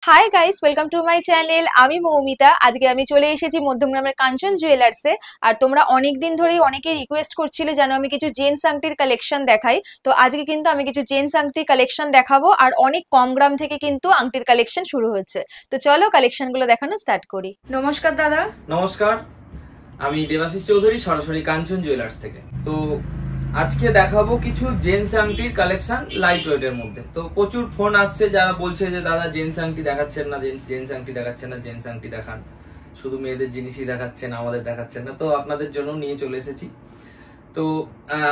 Hi guys, welcome to my channel. আমি মৌমিতা। আজকে আমি চলে এসেছি মধ্যমগ্রামের কাঞ্চন জুয়েলার্সে। আর তোমরা অনেক দিন ধরেই অনেকে রিকোয়েস্ট করছিলে যেন আমি কিছু জেন্টস আংটির কালেকশন দেখাই। তো আজকে কিন্তু আমি কিছু জেন্টস আংটির কালেকশন দেখাবো, আর অনেক কম গ্রাম থেকে কিন্তু আংটির কালেকশন শুরু হচ্ছে। তো চলো কালেকশনগুলো দেখানো স্টার্ট করি। নমস্কার দাদা। নমস্কার, আমি দেবাশিস চৌধুরী, সরাসরি কাঞ্চন জুয়েলার্স থেকে। তো আজকে দেখাবো কিছু জেন্টস আংটির কালেকশন লাইট ওয়েটের মধ্যে। তো প্রচুর ফোন আসছে যারা বলছে যে দাদা জেন্টস আংটি দেখাচ্ছেন না, জেন্টস আংটি দেখাচ্ছেন না, জেন্টস আংটি দেখান, শুধু মেয়েদের জিনিসই দেখাচ্ছেন, আমাদের দেখাচ্ছেন না। তো আপনাদের জন্য নিয়ে চলে এসেছি। তো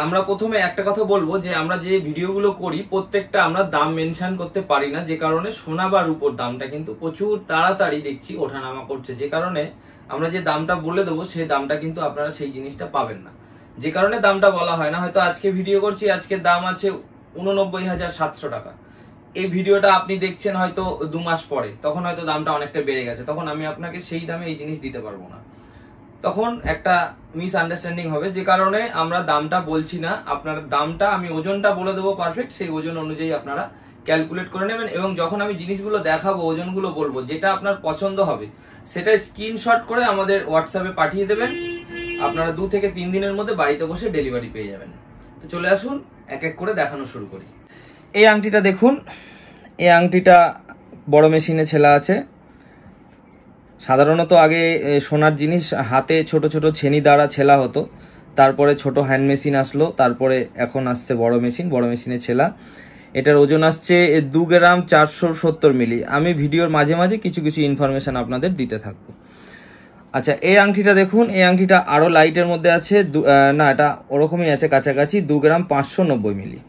আমরা প্রথমে একটা কথা বলবো যে আমরা যে ভিডিওগুলো করি প্রত্যেকটা আমরা দাম মেনশন করতে পারি না, যে কারণে সোনা বা রূপোর দামটা কিন্তু প্রচুর তাড়াতাড়ি দেখছি ওঠানামা করছে, যে কারণে আমরা যে দামটা বলে দেবো সেই দামটা কিন্তু আপনারা সেই জিনিসটা পাবেন না, যে কারণে দামটা বলা হয় না। হয়তো আজকে ভিডিও করছি, আজকের দাম আছে 89,700 টাকা। এই ভিডিওটা আপনি দেখছেন হয়তো 2 মাস পরে, তখন হয়তো দামটা অনেকটা বেড়ে গেছে, তখন আমি আপনাকে সেই দামে এই জিনিস দিতে পারবো না, তখন একটা মিস আন্ডারস্ট্যান্ডিং হবে, যে কারণে আমরা দামটা বলছি না। আপনার দামটা আমি ওজনটা বলে দেবো পারফেক্ট, সেই ওজন অনুযায়ী আপনারা ক্যালকুলেট করে নেবেন। এবং যখন আমি জিনিসগুলো দেখাবো, ওজনগুলো বলবো, যেটা আপনার পছন্দ হবে সেটা স্ক্রিনশট করে আমাদের হোয়াটসঅ্যাপে পাঠিয়ে দেবেন। আপনারা 2 থেকে 3 দিনের মধ্যে বাড়িতে বসে ডেলিভারি পেয়ে যাবেন। তো চলে আসুন, এক এক করে দেখানো শুরু করি। এই আংটিটা দেখুন, এই আংটিটা বড় মেশিনে ছেলা আছে। সাধারণত আগে সোনার জিনিস হাতে ছোট ছোট ছেনি দ্বারা ছেলা হতো, তারপরে ছোট হ্যান্ড মেশিন আসলো, তারপরে এখন আসছে বড় মেশিন, বড় মেশিনে ছেলা। এটার ওজন আসছে 2 গ্রাম 470 মিলি। আমি ভিডিওর মাঝে মাঝে কিছু কিছু ইনফরমেশন আপনাদের দিতে থাকবো। আচ্ছা, এই আংটিটা দেখুন, এই আংটিটা আরও লাইটের মধ্যে আছে, না এটা ওরকমই আছে কাছাকাছি, 2 গ্রাম 590 মিলি।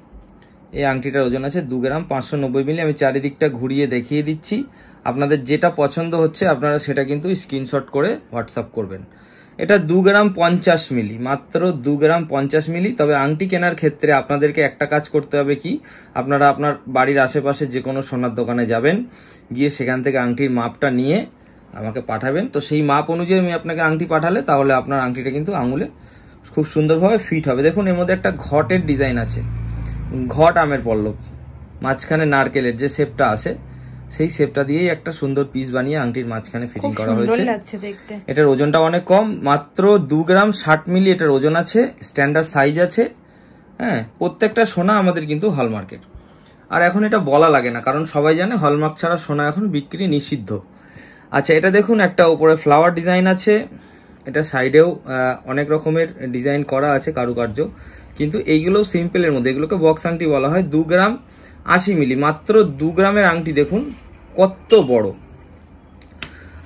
এই আংটিটার ওজন আছে 2 গ্রাম 590 মিলি। আমি চারিদিকটা ঘুরিয়ে দেখিয়ে দিচ্ছি, আপনাদের যেটা পছন্দ হচ্ছে আপনারা সেটা কিন্তু স্ক্রিনশট করে হোয়াটসঅ্যাপ করবেন। এটা 2 গ্রাম 50 মিলি, মাত্র 2 গ্রাম 50 মিলি। তবে আংটি কেনার ক্ষেত্রে আপনাদেরকে একটা কাজ করতে হবে, কি আপনারা আপনার বাড়ির আশেপাশে যে কোনো সোনার দোকানে যাবেন, গিয়ে সেখান থেকে আংটির মাপটা নিয়ে আমাকে পাঠাবেন। তো সেই মাপ অনুযায়ী আমি আপনাকে আংটি পাঠালে তাহলে আপনার আংটিটা কিন্তু আঙুলে খুব সুন্দরভাবে ফিট হবে। দেখুন, এর মধ্যে একটা ঘটের ডিজাইন আছে, ঘট আমের পল্লব, মাঝখানে নারকেলের যে শেপটা আছে সেই শেপটা দিয়েই একটা সুন্দর পিস বানিয়ে আংটির মাঝখানে ফিটিং করা হয়েছে। এটার ওজনটা অনেক কম, মাত্র 2 গ্রাম 60 মিলি এটার ওজন আছে, স্ট্যান্ডার্ড সাইজ আছে। হ্যাঁ, প্রত্যেকটা সোনা আমাদের কিন্তু হলমার্কের। আর এখন এটা বলা লাগে না, কারণ সবাই জানে হলমার্ক ছাড়া সোনা এখন বিক্রি নিষিদ্ধ। আচ্ছা, এটা দেখুন, একটা উপরে ফ্লাওয়ার ডিজাইন আছে, এটা সাইডেও অনেক রকমের ডিজাইন করা আছে, কারুকার্য, কিন্তু এইগুলো সিম্পলের মধ্যে, এগুলোকে বক্স আংটি বলা হয়। 2 গ্রাম 80 মিলি, মাত্র 2 গ্রামের আংটি দেখুন কত বড়।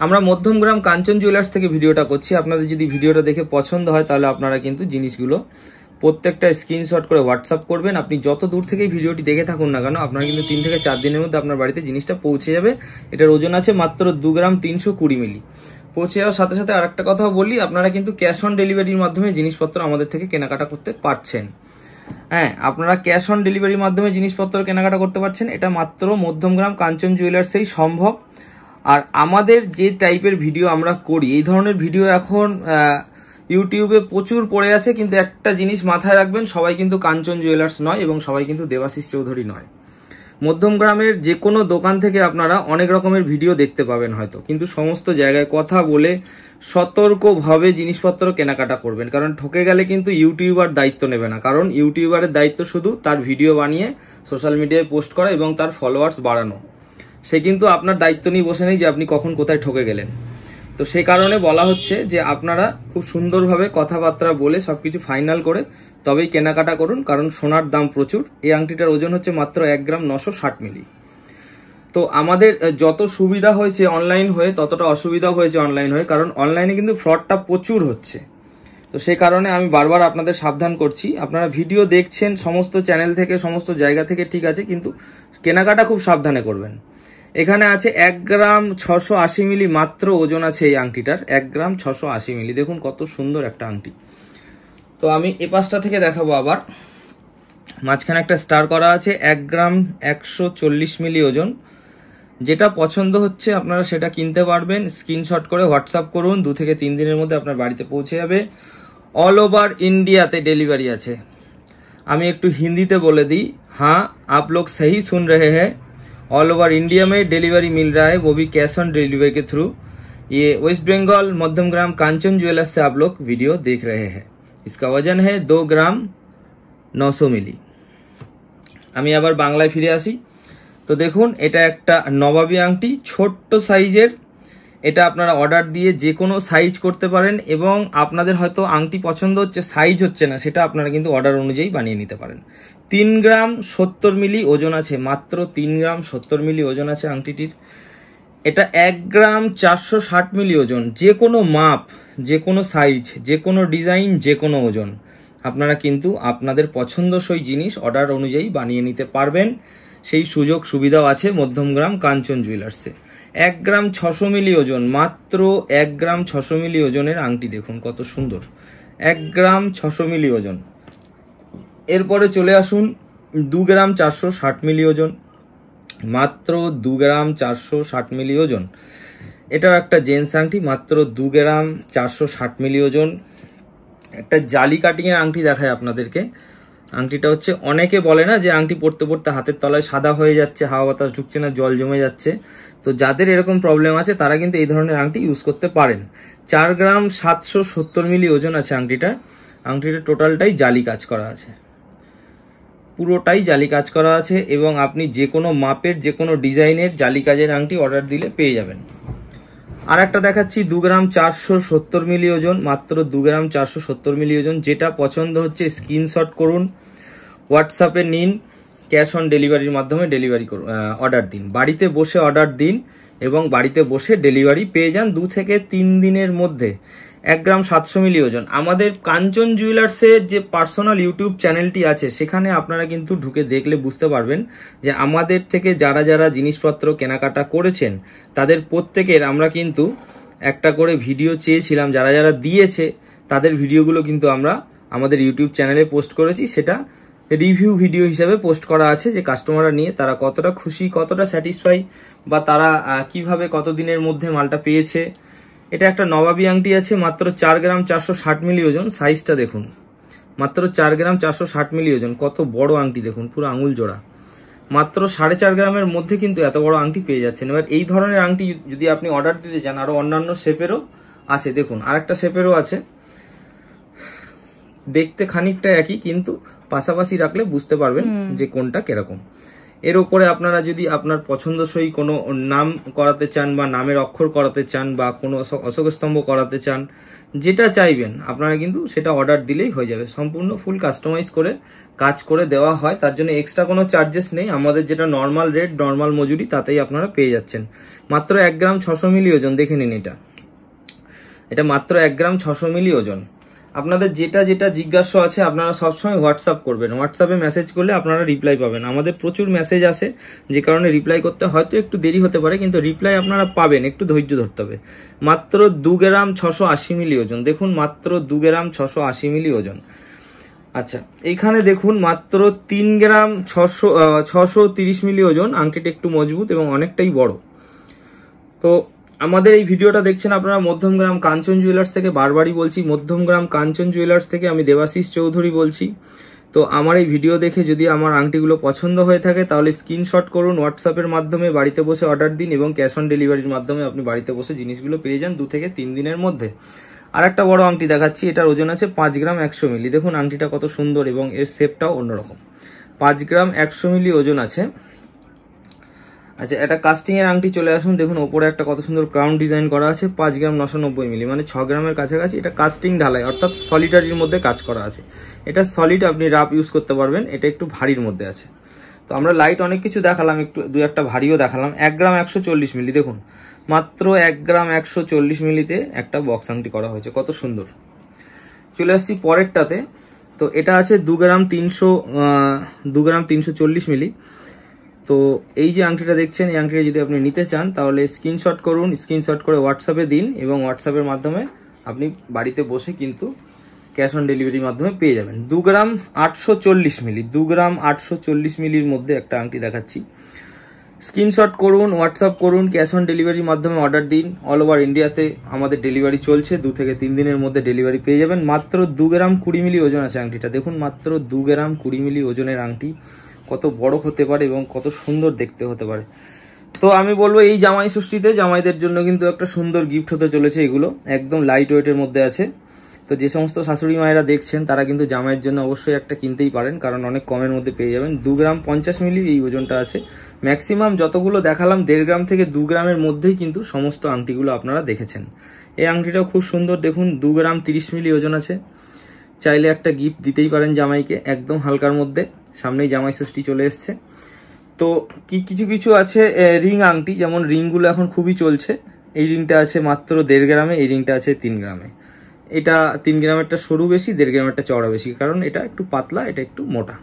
আমরা মধ্যমগ্রাম কাঞ্চন জুয়েলার্স থেকে ভিডিওটা করছি। আপনাদের যদি ভিডিওটা দেখে পছন্দ হয় তাহলে আপনারা কিন্তু জিনিসগুলো প্রত্যেকটা স্ক্রিনশট করে হোয়াটসঅ্যাপ করবেন। আপনি যত দূর থেকেই ভিডিওটি দেখে থাকুন না কেন, আপনার কিন্তু 3 থেকে 4 দিনের মধ্যে আপনার বাড়িতে জিনিসটা পৌঁছে যাবে। এটার ওজন আছে মাত্র 2 গ্রাম 320 মিলি। পৌঁছে যাওয়ার সাথে সাথে আরেকটা কথাও বলি, আপনারা কিন্তু ক্যাশ অন ডেলিভারির মাধ্যমে জিনিসপত্র আমাদের থেকে কেনাকাটা করতে পারছেন। হ্যাঁ, আপনারা ক্যাশ অন ডেলিভারির মাধ্যমে জিনিসপত্র কেনাকাটা করতে পারছেন। এটা মাত্র মধ্যমগ্রাম কাঞ্চন জুয়েলার্সেই সম্ভব। আর আমাদের যে টাইপের ভিডিও আমরা করি, এই ধরনের ভিডিও এখন ইউটিউবে প্রচুর পড়ে আছে, কিন্তু একটা জিনিস মাথায় রাখবেন, সবাই কিন্তু কাঞ্চন জুয়েলার্স নয় এবং সবাই কিন্তু দেবাশিস চৌধুরী নয়। মধ্যমগ্রামের যে কোনো দোকান থেকে আপনারা অনেক রকমের ভিডিও দেখতে পাবেন হয়তো, কিন্তু সমস্ত জায়গায় কথা বলে সতর্কভাবে জিনিসপত্র কেনাকাটা করবেন, কারণ ঠকে গেলে কিন্তু ইউটিউবার দায়িত্ব নেবে না। কারণ ইউটিউবারের দায়িত্ব শুধু তার ভিডিও বানিয়ে সোশ্যাল মিডিয়ায় পোস্ট করা এবং তার ফলোয়ার্স বাড়ানো। সে কিন্তু আপনার দায়িত্ব নিয়ে বসে নেই যে আপনি কখন কোথায় ঠকে গেলেন। তো সেই কারণে বলা হচ্ছে যে আপনারা খুব সুন্দরভাবে কথাবার্তা বলে সবকিছু ফাইনাল করে তবেই কেনাকাটা করুন, কারণ সোনার দাম প্রচুর। এই আংটিটার ওজন হচ্ছে মাত্র 1 গ্রাম 960 মিলি। তো আমাদের যত সুবিধা হয়েছে অনলাইন হয়ে, ততটা অসুবিধা হয়েছে অনলাইন হয়ে, কারণ অনলাইনে কিন্তু ফ্রডটা প্রচুর হচ্ছে। তো সেই কারণে আমি বারবার আপনাদের সাবধান করছি, আপনারা ভিডিও দেখছেন সমস্ত চ্যানেল থেকে, সমস্ত জায়গা থেকে, ঠিক আছে, কিন্তু কেনাকাটা খুব সাবধানে করবেন। এখানে আছে 1 গ্রাম 680 মিলি মাত্র ওজন আছে এই আংটিটার, 1 গ্রাম 680 মিলি। দেখুন কত সুন্দর একটা আংটি। তো আমি এ পাশটা থেকে দেখাবো আবার। মাঝখানে একটা স্টার করা আছে, 1 গ্রাম 140 মিলি ওজন। যেটা পছন্দ হচ্ছে আপনারা সেটা কিনতে পারবেন। স্ক্রিনশট করে হোয়াটসঅ্যাপ করুন, 2 থেকে 3 দিনের মধ্যে আপনার বাড়িতে পৌঁছে যাবে। অল ওভার ইন্ডিয়াতে ডেলিভারি আছে। আমি একটু হিন্দিতে বলে দিই, হ্যাঁ आप लोग सही सुन रहे हैं, ऑल ओवर इंडिया में डिलीवरी मिल रहा है, वो भी कैश ऑन डिलीवरी के थ्रू। ये वेस्ट बंगाल मध्यमग्राम कांचन ज्वेलर्स से आप लोग वीडियो देख रहे हैं। इसका वजन है 2 ग्राम 900 मिली। আমি আবার বাংলায় ফিরে আসি। তো দেখুন, এটা একটা নবাবী আংটি, ছোট্ট সাইজের। এটা আপনারা অর্ডার দিয়ে যে কোনো সাইজ করতে পারেন, এবং আপনাদের হয়তো আংটি পছন্দ হচ্ছে, সাইজ হচ্ছে না, সেটা আপনারা কিন্তু অর্ডার অনুযায়ী বানিয়ে নিতে পারেন। 3 গ্রাম 70 মিলি ওজন আছে, মাত্র 3 গ্রাম 70 মিলি ওজন আছে আংটিটির। এটা 1 গ্রাম 460 মিলি ওজন। যে কোনো মাপ, যে কোনো সাইজ, যে কোনো ডিজাইন, যে কোনো ওজন আপনারা কিন্তু আপনাদের পছন্দসই জিনিস অর্ডার অনুযায়ী বানিয়ে নিতে পারবেন। সেই সুযোগ সুবিধাও আছে মধ্যমগ্রাম কাঞ্চন জুয়েলার্সে। 1 গ্রাম 600 মিলি ওজন, মাত্র 1 গ্রাম 600 মিলি ওজনের আংটি দেখুন কত সুন্দর, 1 গ্রাম 600 মিলি ওজন। এরপরে চলে আসুন 2 গ্রাম 460 মিলি ওজন, মাত্র 2 গ্রাম 460 মিলি ওজন। এটাও একটা জেন্টস আংটি, মাত্র 2 গ্রাম 460 মিলি ওজন। একটা জালি কাটিং এর আংটি দেখায় আপনাদেরকে। আংটিটা হচ্ছে, অনেকে বলে না যে আংটি পরতে পরতে হাতের তলায় সাদা হয়ে যাচ্ছে, হাওয়া বাতাস ঢুকছে না, জল জমে যাচ্ছে। তো যাদের এরকম প্রবলেম আছে তারা কিন্তু এই ধরনের আংটি ইউজ করতে পারেন। 4 গ্রাম 770 মিলি ওজন আছে আংটিটার। আংটিটা টোটালটাই জালি কাজ করা আছে, পুরোটাই জালি কাজ করা আছে, এবং আপনি যে কোনো মাপের, যে কোনো ডিজাইনের জালি কাজের আংটি অর্ডার দিলে পেয়ে যাবেন। আর একটা দেখাচ্ছি 2 গ্রাম 470 মিলি ওজন, মাত্র 2 গ্রাম 470 মিলি ওজন। যেটা পছন্দ হচ্ছে স্ক্রিনশট করুন, হোয়াটসঅ্যাপে নিন, ক্যাশ অন ডেলিভারির মাধ্যমে ডেলিভারি করুন, অর্ডার দিন, বাড়িতে বসে অর্ডার দিন এবং বাড়িতে বসে ডেলিভারি পেয়ে যান 2 থেকে 3 দিনের মধ্যে। 1 গ্রাম 700 মিলি ওজন। আমাদের কাঞ্চন জুয়েলার্সের যে পার্সোনাল ইউটিউব চ্যানেলটি আছে, সেখানে আপনারা কিন্তু ঢুকে দেখলে বুঝতে পারবেন যে আমাদের থেকে যারা যারা জিনিসপত্র কেনাকাটা করেছেন তাদের প্রত্যেকের আমরা কিন্তু একটা করে ভিডিও চেয়েছিলাম, যারা যারা দিয়েছে তাদের ভিডিওগুলো কিন্তু আমরা আমাদের ইউটিউব চ্যানেলে পোস্ট করেছি। সেটা রিভিউ ভিডিও হিসেবে পোস্ট করা আছে, যে কাস্টমাররা নিয়ে তারা কতটা খুশি, কতটা স্যাটিসফাই, বা তারা কিভাবে কতদিনের মধ্যে মালটা পেয়েছে। এটা একটা নবাবী আংটি আছে, মাত্র 4 গ্রাম 460 মিলি ওজন। সাইজটা দেখুন, মাত্র 4 গ্রাম 460 মিলি ওজন। কত বড় আংটি দেখুন, পুরো আঙুল জোড়া। মাত্র 4.5 গ্রামের মধ্যে কিন্তু এত বড় আংটি পেয়ে যাচ্ছেন। এবার এই ধরনের আংটি যদি আপনি অর্ডার দিতে চান, আরো অন্যান্য শেপেরও আছে, দেখুন আরেকটা শেপেরও আছে। দেখতে খানিকটা একই, কিন্তু পাশাপাশি রাখলে বুঝতে পারবেন যে কোনটা কিরকম। এর উপরে আপনারা যদি আপনার পছন্দসই কোনো নাম করাতে চান, বা নামের অক্ষর করাতে চান, বা কোনো অশোক স্তম্ভ করাতে চান, যেটা চাইবেন আপনারা কিন্তু সেটা অর্ডার দিলেই হয়ে যাবে। সম্পূর্ণ ফুল কাস্টমাইজ করে কাজ করে দেওয়া হয়, তার জন্য এক্সট্রা কোনো চার্জেস নেই। আমাদের যেটা নর্মাল রেট, নর্মাল মজুরি, তাতেই আপনারা পেয়ে যাচ্ছেন। মাত্র 1 গ্রাম 600 মিলি ওজন। দেখে নিন, এটা মাত্র 1 গ্রাম 600 মিলি ওজন। আপনাদের যেটা যেটা জিজ্ঞাসা আছে আপনারা সবসময় হোয়াটসঅ্যাপ করবেন। হোয়াটসঅ্যাপে মেসেজ করলে আপনারা রিপ্লাই পাবেন। আমাদের প্রচুর মেসেজ আসে, যে কারণে রিপ্লাই করতে হয়তো একটু দেরি হতে পারে, কিন্তু রিপ্লাই আপনারা পাবেন, একটু ধৈর্য ধরতে হবে। মাত্র 2 গ্রাম 680 মিলি ওজন। দেখুন, মাত্র 2 গ্রাম 680 মিলি ওজন। আচ্ছা, এইখানে দেখুন মাত্র 3 গ্রাম 630 মিলি ওজন। আংটিটা একটু মজবুত এবং অনেকটাই বড়। তো আমাদের এই ভিডিওটা দেখছেন আপনারা মধ্যমগ্রাম কাঞ্চন জুয়েলার্স থেকে। বারবারই বলছি, মধ্যমগ্রাম কাঞ্চন জুয়েলার্স থেকে আমি দেবাশিস চৌধুরী বলছি। তো আমার এই ভিডিও দেখে যদি আমার আংটিগুলো পছন্দ হয়ে থাকে, তাহলে স্ক্রিনশট করুন, হোয়াটসঅ্যাপের মাধ্যমে বাড়িতে বসে অর্ডার দিন, এবং ক্যাশ অন ডেলিভারির মাধ্যমে আপনি বাড়িতে বসে জিনিসগুলো পেয়ে যান 2 থেকে 3 দিনের মধ্যে। আর একটা বড় আংটি দেখাচ্ছি, এটার ওজন আছে 5 গ্রাম 100 মিলি। দেখুন আংটিটা কত সুন্দর, এবং এর শেপটাও অন্যরকম। 5 গ্রাম 100 মিলি ওজন আছে। আচ্ছা, এটা কাস্টিং এর আংটি চলে আসুন। দেখুন ওপরে একটা কত সুন্দর ক্রাউন ডিজাইন করা আছে। 5 গ্রাম 990 মিলি, মানে 6 গ্রামের কাছাকাছি। এটা কাস্টিং ঢালাই, অর্থাৎ সলিটারির মধ্যে কাজ করা আছে। এটা সলিড, আপনি রাফ ইউজ করতে পারবেন। এটা একটু ভারীর মধ্যে আছে। তো আমরা লাইট অনেক কিছু দেখালাম, একটু 2-1টা ভারীও দেখালাম। 1 গ্রাম 140 মিলি। দেখুন মাত্র 1 গ্রাম 140 মিলিতে একটা বক্স আংটি করা হয়েছে, কত সুন্দর। চলে আসছি পরেরটাতে। তো এটা আছে 2 গ্রাম 340 মিলি। তো এই যে আংটিটা দেখছেন, এই আংটিটা যদি আপনি নিতে চান, তাহলে স্ক্রিনশট করুন, স্ক্রিনশট করে হোয়াটসঅ্যাপে দিন, এবং হোয়াটসঅ্যাপের মাধ্যমে আপনি বাড়িতে বসে কিন্তু ক্যাশ অন ডেলিভারির মাধ্যমে পেয়ে যাবেন। 2 গ্রাম 840 মিলি, 2 গ্রাম 840 মিলির মধ্যে একটা আংটি দেখাচ্ছি। স্ক্রিনশট করুন, হোয়াটসঅ্যাপ করুন, ক্যাশ অন ডেলিভারির মাধ্যমে অর্ডার দিন। অল ওভার ইন্ডিয়াতে আমাদের ডেলিভারি চলছে, 2 থেকে 3 দিনের মধ্যে ডেলিভারি পেয়ে যাবেন। মাত্র 2 গ্রাম 20 মিলি ওজন আছে আংটিটা। দেখুন মাত্র 2 গ্রাম 20 মিলি ওজনের আংটি, কত বড় হতে পারে এবং কত সুন্দর দেখতে হতে পারে। তো আমি বলবো এই জামাই ষষ্ঠীতে জামাইদের জন্য কিন্তু একটা সুন্দর গিফট হতে চলেছে। এগুলো একদম লাইট ওয়েটের মধ্যে আছে। তো যে সমস্ত শাশুড়ি মায়েরা দেখছেন তারা কিন্তু জামাইয়ের জন্য অবশ্যই একটা কিনতেই পারেন, কারণ অনেক কমের মধ্যে পেয়ে যাবেন। 2 গ্রাম 50 মিলি এই ওজনটা আছে। ম্যাক্সিমাম যতগুলো দেখালাম 1.5 গ্রাম থেকে 2 গ্রামের মধ্যেই কিন্তু সমস্ত আংটিগুলো আপনারা দেখেছেন। এই আংটিটাও খুব সুন্দর, দেখুন 2 গ্রাম 30 মিলি ওজন আছে। চাইলে একটা গিফট দিতেই পারেন জামাইকে, একদম হালকার মধ্যে। সামনেই জামাই ষষ্ঠী চলে এসছে। তো কিছু কিছু আছে রিং আংটি, যেমন রিংগুলো এখন খুবই চলছে। এই রিংটা আছে মাত্র 1.5 গ্রামে, এই রিংটা আছে 3 গ্রামে। এটা 3 গ্রামেরটা সরু বেশি, 1.5 গ্রামেরটা চওড়া বেশি, কারণ এটা একটু পাতলা, এটা একটু মোটা।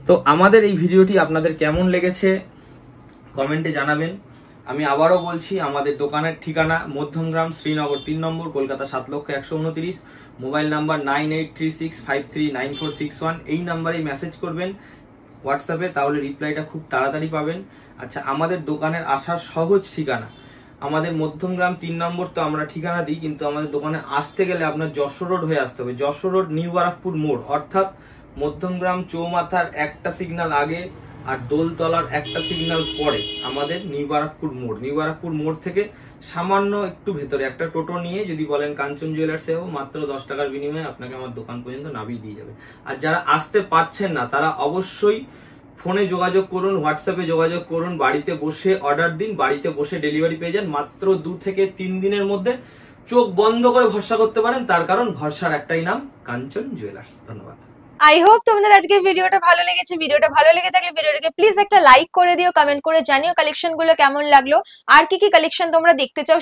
তো আমাদের এই ভিডিওটি আপনাদের কেমন লেগেছে কমেন্টে জানাবেন। আমি আবারও বলছি, আমাদের দোকানের ঠিকানা মধ্যমগ্রাম, শ্রীনগর 3 নম্বর, কলকাতা 7,129। Mobile number 9836539461। এই নাম্বারে মেসেজ করবেন হোয়াটসঅ্যাপে, তাহলে রিপ্লাইটা খুব তাড়াতাড়ি পাবেন। আচ্ছা, আমাদের দোকানের আসার সহজ ঠিকানা আমাদের মধ্যমগ্রাম 3 নম্বর, তো আমরা ঠিকানা দিই, কিন্তু আমাদের দোকানে আসতে গেলে আপনার যশোর রোড হয়ে আসতে হবে। যশোর রোড নিউ বারাকপুর মোড়, অর্থাৎ মধ্যমগ্রাম চৌমাথার একটা সিগন্যাল আগে আর দোলতলার একটা সিগন্যাল পরে আমাদের নিউ বারাকপুর মোড়। নিউ বারাকপুর মোড় থেকে সামান্য একটু ভেতরে একটা টোটো নিয়ে যদি বলেন কাঞ্চন জুয়েলার্সে যাবো, মাত্র 10 টাকার বিনিময়ে আপনাকে আমার দোকান পর্যন্ত নামিয়ে দিয়ে যাবে। আর যারা আসতে পারছেন না তারা অবশ্যই ফোনে যোগাযোগ করুন, হোয়াটসঅ্যাপে যোগাযোগ করুন, বাড়িতে বসে অর্ডার দিন, বাড়িতে বসে ডেলিভারি পেয়ে যান। মাত্র 2 থেকে 3 দিনের মধ্যে চোখ বন্ধ করে ভরসা করতে পারেন, তার কারণ ভরসার একটাই নাম, কাঞ্চন জুয়েলার্স। ধন্যবাদ। আই হোপ তোমাদের আজকে ভিডিওটা ভালো লেগেছে। ভিডিওটা ভালো লেগে থাকলে ভিডিওটাকে প্লিজ একটা লাইক করে দিও, কমেন্ট করে জানিও কালেকশন গুলো কেমন লাগলো। আর কি কি কালেকশন তোমরা দেখতে চাও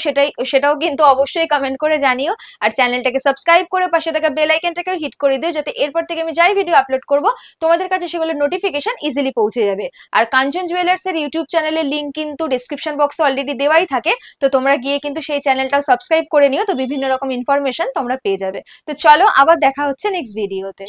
সেটাও কিন্তু অবশ্যই কমেন্ট করে জানিও। আর চ্যানেলটাকে সাবস্ক্রাইব করে পাশে থাকা বেল আইকনটাকেও হিট করে দিও, যাতে এরপর থেকে আমি যাই ভিডিও আপলোড করব তোমাদের কাছে সেগুলোর নোটিফিকেশন ইজিলি পৌঁছে যাবে। আর কাঞ্চন জুয়েলার্স এর ইউটিউব চ্যানেলের লিংক কিন্তু ডেসক্রিপশন বক্সে অলরেডি দেওয়াই থাকে, তো তোমরা গিয়ে কিন্তু সেই চ্যানেলটাও সাবস্ক্রাইব করে নিও, তো বিভিন্ন রকম ইনফরমেশন তোমরা পেয়ে যাবে। তো চলো, আবার দেখা হচ্ছে নেক্সট ভিডিওতে।